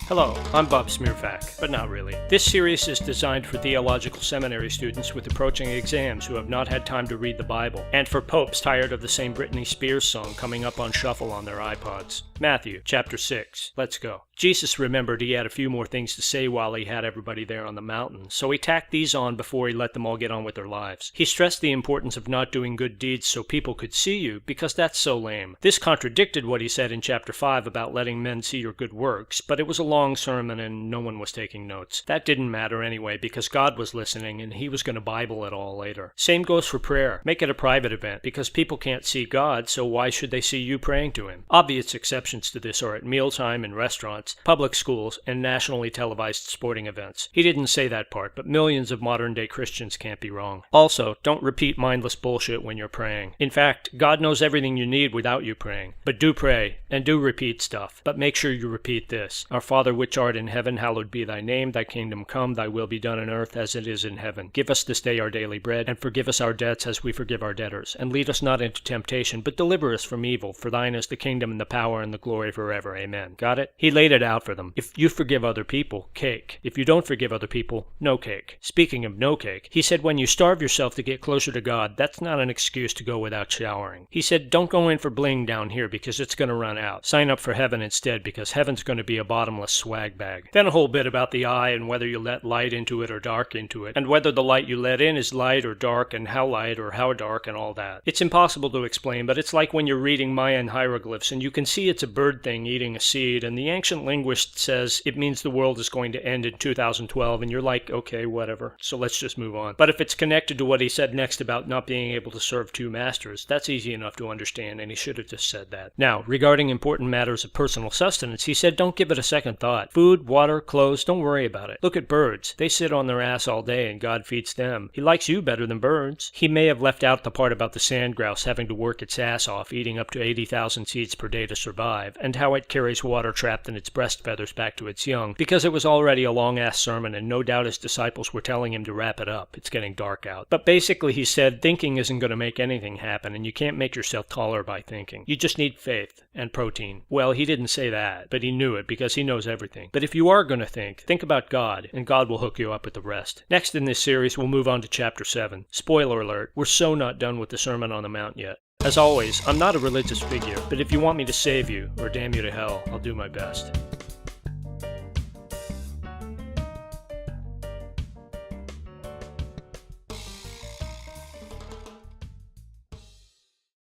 Hello, I'm Bob Smeerfak, but not really. This series is designed for theological seminary students with approaching exams who have not had time to read the Bible, and for popes tired of the same Britney Spears song coming up on shuffle on their iPods. Matthew, chapter 6. Let's go. Jesus remembered he had a few more things to say while he had everybody there on the mountain, so he tacked these on before he let them all get on with their lives. He stressed the importance of not doing good deeds so people could see you, because that's so lame. This contradicted what he said in chapter 5 about letting men see your good works, but it was a long sermon and no one was taking notes. That didn't matter anyway, because God was listening and he was going to Bible it all later. Same goes for prayer. Make it a private event, because people can't see God, so why should they see you praying to him? Obvious exceptions to this are at mealtime in restaurants, public schools, and nationally televised sporting events. He didn't say that part, but millions of modern-day Christians can't be wrong. Also, don't repeat mindless bullshit when you're praying. In fact, God knows everything you need without you praying. But do pray, and do repeat stuff. But make sure you repeat this. Our Father which art in heaven, hallowed be thy name. Thy kingdom come, thy will be done on earth as it is in heaven. Give us this day our daily bread, and forgive us our debts as we forgive our debtors. And lead us not into temptation, but deliver us from evil. For thine is the kingdom and the power and the glory forever. Amen. Got it? He laid it out for them. If you forgive other people, cake. If you don't forgive other people, no cake. Speaking of no cake, he said when you starve yourself to get closer to God, that's not an excuse to go without showering. He said don't go in for bling down here because it's going to run out. Sign up for heaven instead, because heaven's going to be a bottomless swag bag. Then a whole bit about the eye and whether you let light into it or dark into it, and whether the light you let in is light or dark, and how light or how dark and all that. It's impossible to explain, but it's like when you're reading Mayan hieroglyphs and you can see it's a bird thing eating a seed, and the ancient linguist says it means the world is going to end in 2012, and you're like, okay, whatever, so let's just move on. But if it's connected to what he said next about not being able to serve two masters, that's easy enough to understand, and he should have just said that. Now, regarding important matters of personal sustenance, he said don't give it a second thought. Food, water, clothes, don't worry about it. Look at birds. They sit on their ass all day, and God feeds them. He likes you better than birds. He may have left out the part about the sand grouse having to work its ass off, eating up to 80,000 seeds per day to survive, and how it carries water trapped in its breast feathers back to its young, because it was already a long-ass sermon, and no doubt his disciples were telling him to wrap it up. It's getting dark out. But basically he said thinking isn't going to make anything happen, and you can't make yourself taller by thinking. You just need faith and protein. Well, he didn't say that, but he knew it because he knows everything. But if you are going to think about God, and God will hook you up with the rest. Next in this series, we'll move on to chapter 7. Spoiler alert, we're so not done with the Sermon on the Mount yet. As always, I'm not a religious figure, but if you want me to save you, or damn you to hell, I'll do my best.